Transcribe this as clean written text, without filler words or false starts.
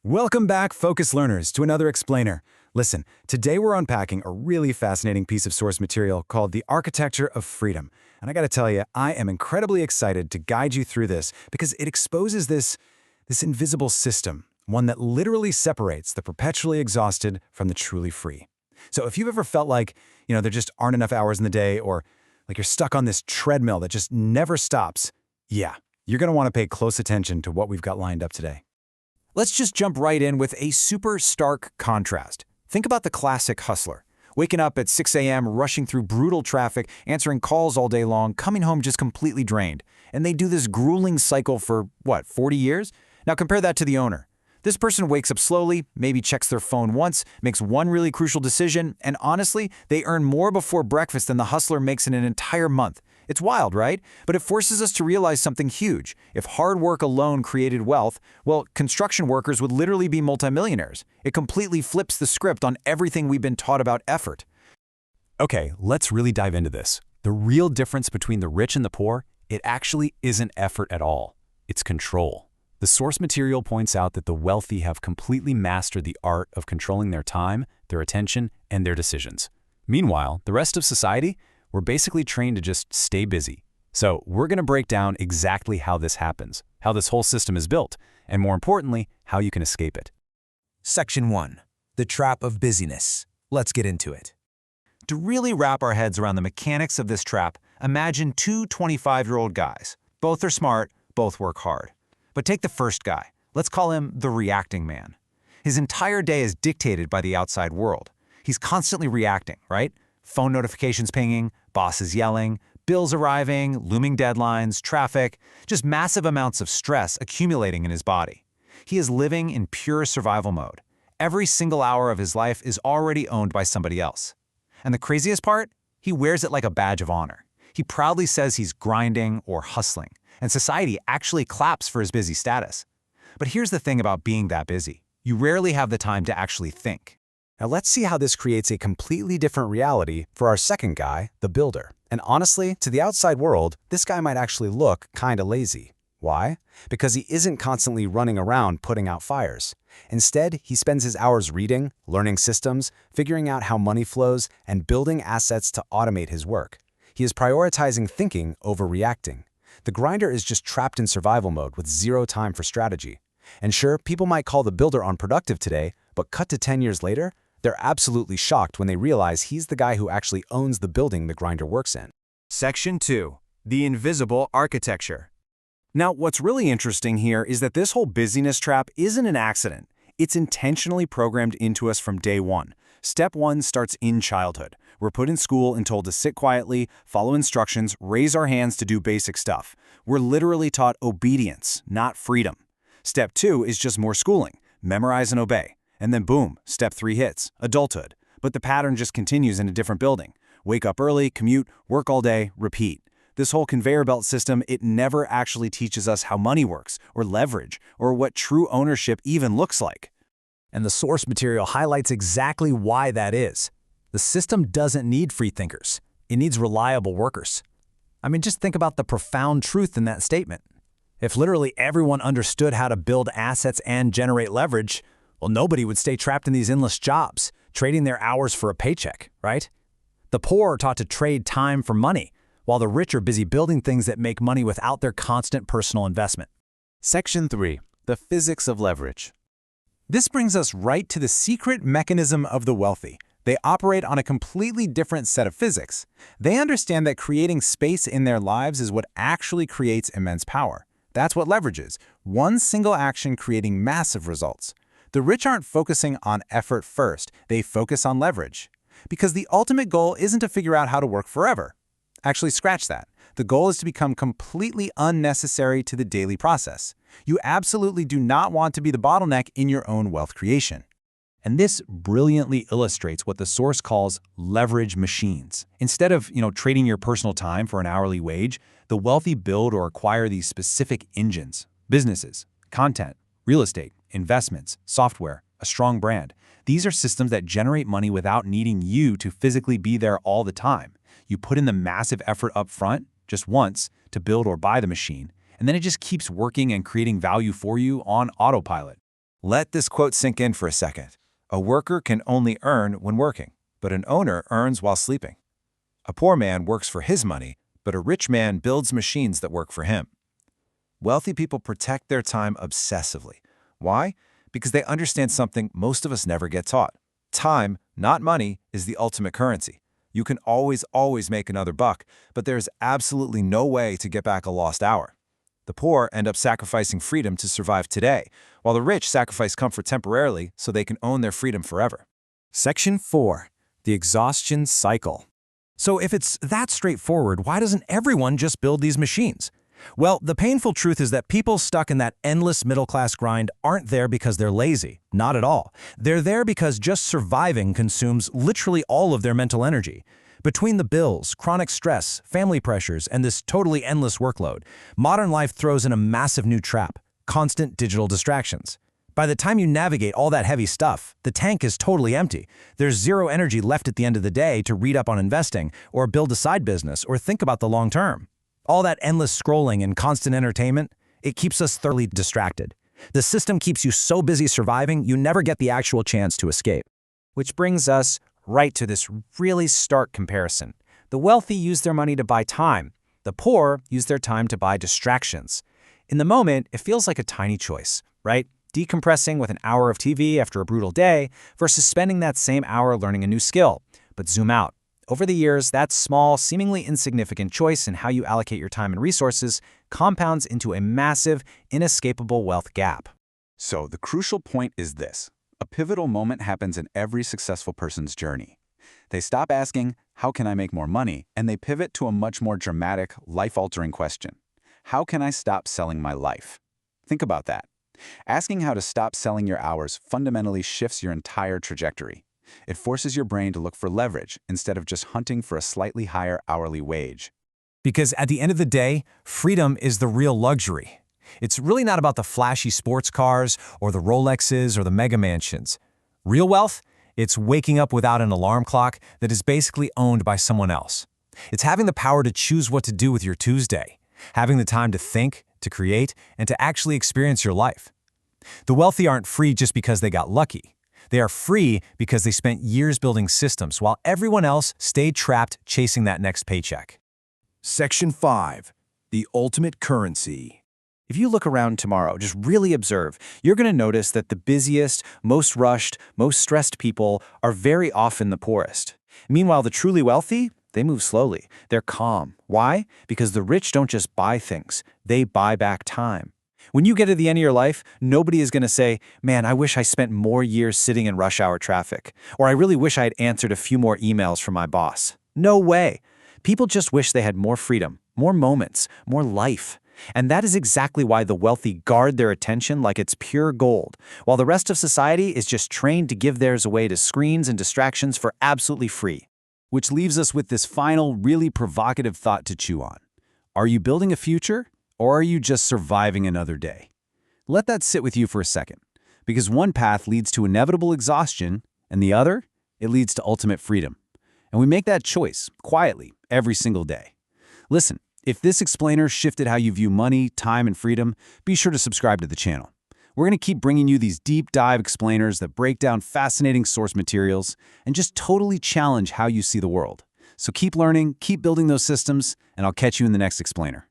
Welcome back, Focus Learners, to another explainer. Listen, today we're unpacking a really fascinating piece of source material called the Architecture of Freedom. And I gotta tell you, I am incredibly excited to guide you through this because it exposes this invisible system, one that literally separates the perpetually exhausted from the truly free. So if you've ever felt like, there just aren't enough hours in the day, or like you're stuck on this treadmill that just never stops, yeah, you're gonna wanna pay close attention to what we've got lined up today. Let's just jump right in with a super stark contrast. Think about the classic hustler. Waking up at 6 a.m., rushing through brutal traffic, answering calls all day long, coming home just completely drained. And they do this grueling cycle for, 40 years? Now compare that to the owner. This person wakes up slowly, maybe checks their phone once, makes one really crucial decision, and honestly, they earn more before breakfast than the hustler makes in an entire month. It's wild, right? But it forces us to realize something huge. If hard work alone created wealth, well, construction workers would literally be multimillionaires. It completely flips the script on everything we've been taught about effort. Okay, let's really dive into this. The real difference between the rich and the poor, it actually isn't effort at all. It's control. The source material points out that the wealthy have completely mastered the art of controlling their time, their attention, and their decisions. Meanwhile, the rest of society, we're basically trained to just stay busy. So we're going to break down exactly how this happens, how this whole system is built, and more importantly, how you can escape it. Section 1. The Trap of Busyness. Let's get into it. To really wrap our heads around the mechanics of this trap, imagine two 25-year-old guys. Both are smart, both work hard. But take the first guy. Let's call him the reacting man. His entire day is dictated by the outside world. He's constantly reacting, right? Phone notifications pinging, bosses yelling, bills arriving, looming deadlines, traffic, just massive amounts of stress accumulating in his body. He is living in pure survival mode. Every single hour of his life is already owned by somebody else. And the craziest part? He wears it like a badge of honor. He proudly says he's grinding or hustling, and society actually claps for his busy status. But here's the thing about being that busy. You rarely have the time to actually think. Now let's see how this creates a completely different reality for our second guy, the builder. And honestly, to the outside world, this guy might actually look kinda lazy. Why? Because he isn't constantly running around putting out fires. Instead, he spends his hours reading, learning systems, figuring out how money flows, and building assets to automate his work. He is prioritizing thinking over reacting. The grinder is just trapped in survival mode with zero time for strategy. And sure, people might call the builder unproductive today, but cut to 10 years later, they're absolutely shocked when they realize he's the guy who actually owns the building the grinder works in. Section 2. The Invisible Architecture. Now, what's really interesting here is that this whole busyness trap isn't an accident. It's intentionally programmed into us from day one. Step 1 starts in childhood. We're put in school and told to sit quietly, follow instructions, raise our hands to do basic stuff. We're literally taught obedience, not freedom. Step 2 is just more schooling. Memorize and obey. And then boom, step 3 hits, adulthood. But the pattern just continues in a different building. Wake up early, commute, work all day, repeat. This whole conveyor belt system, it never actually teaches us how money works, or leverage, or what true ownership even looks like. And the source material highlights exactly why that is. The system doesn't need free thinkers. It needs reliable workers. I mean, just think about the profound truth in that statement. If literally everyone understood how to build assets and generate leverage, well, nobody would stay trapped in these endless jobs, trading their hours for a paycheck, right? The poor are taught to trade time for money, while the rich are busy building things that make money without their constant personal investment. Section 3. The Physics of Leverage. This brings us right to the secret mechanism of the wealthy. They operate on a completely different set of physics. They understand that creating space in their lives is what actually creates immense power. That's what leverage is, one single action creating massive results. The rich aren't focusing on effort first, they focus on leverage. Because the ultimate goal isn't to figure out how to work forever. Actually, scratch that. The goal is to become completely unnecessary to the daily process. You absolutely do not want to be the bottleneck in your own wealth creation. And this brilliantly illustrates what the source calls leverage machines. Instead of, trading your personal time for an hourly wage, the wealthy build or acquire these specific engines, businesses, content, real estate, investments, software, a strong brand. These are systems that generate money without needing you to physically be there all the time. You put in the massive effort up front, just once, to build or buy the machine, and then it just keeps working and creating value for you on autopilot. Let this quote sink in for a second. A worker can only earn when working, but an owner earns while sleeping. A poor man works for his money, but a rich man builds machines that work for him. Wealthy people protect their time obsessively. Why? Because they understand something most of us never get taught. Time, not money, is the ultimate currency. You can always make another buck, but there is absolutely no way to get back a lost hour. The poor end up sacrificing freedom to survive today, while the rich sacrifice comfort temporarily so they can own their freedom forever. Section 4. The exhaustion cycle. So if it's that straightforward, why doesn't everyone just build these machines? Well, the painful truth is that people stuck in that endless middle-class grind aren't there because they're lazy. Not at all. They're there because just surviving consumes literally all of their mental energy. Between the bills, chronic stress, family pressures, and this totally endless workload, modern life throws in a massive new trap: constant digital distractions. By the time you navigate all that heavy stuff, the tank is totally empty. There's zero energy left at the end of the day to read up on investing, or build a side business, or think about the long term. All that endless scrolling and constant entertainment, it keeps us thoroughly distracted. The system keeps you so busy surviving, you never get the actual chance to escape. Which brings us right to this really stark comparison. The wealthy use their money to buy time. The poor use their time to buy distractions. In the moment, it feels like a tiny choice, right? Decompressing with an hour of TV after a brutal day versus spending that same hour learning a new skill. But zoom out. Over the years, that small, seemingly insignificant choice in how you allocate your time and resources compounds into a massive, inescapable wealth gap. So the crucial point is this. A pivotal moment happens in every successful person's journey. They stop asking, how can I make more money? And they pivot to a much more dramatic, life-altering question. How can I stop selling my life? Think about that. Asking how to stop selling your hours fundamentally shifts your entire trajectory. It forces your brain to look for leverage instead of just hunting for a slightly higher hourly wage. Because at the end of the day, freedom is the real luxury. It's really not about the flashy sports cars or the Rolexes or the mega mansions. Real wealth? It's waking up without an alarm clock that is basically owned by someone else. It's having the power to choose what to do with your Tuesday, having the time to think, to create, and to actually experience your life. The wealthy aren't free just because they got lucky. They are free because they spent years building systems while everyone else stayed trapped chasing that next paycheck. Section 5. The ultimate currency. If you look around tomorrow, just really observe, you're going to notice that the busiest, most rushed, most stressed people are very often the poorest. Meanwhile, the truly wealthy, they move slowly. They're calm. Why? Because the rich don't just buy things. They buy back time. When you get to the end of your life, nobody is going to say, man, I wish I spent more years sitting in rush hour traffic, or I really wish I had answered a few more emails from my boss. No way. People just wish they had more freedom, more moments, more life. And that is exactly why the wealthy guard their attention like it's pure gold, while the rest of society is just trained to give theirs away to screens and distractions for absolutely free. Which leaves us with this final, really provocative thought to chew on. Are you building a future, or are you just surviving another day? Let that sit with you for a second, because one path leads to inevitable exhaustion, and the other, it leads to ultimate freedom. And we make that choice, quietly, every single day. Listen, if this explainer shifted how you view money, time, and freedom, be sure to subscribe to the channel. We're going to keep bringing you these deep dive explainers that break down fascinating source materials and just totally challenge how you see the world. So keep learning, keep building those systems, and I'll catch you in the next explainer.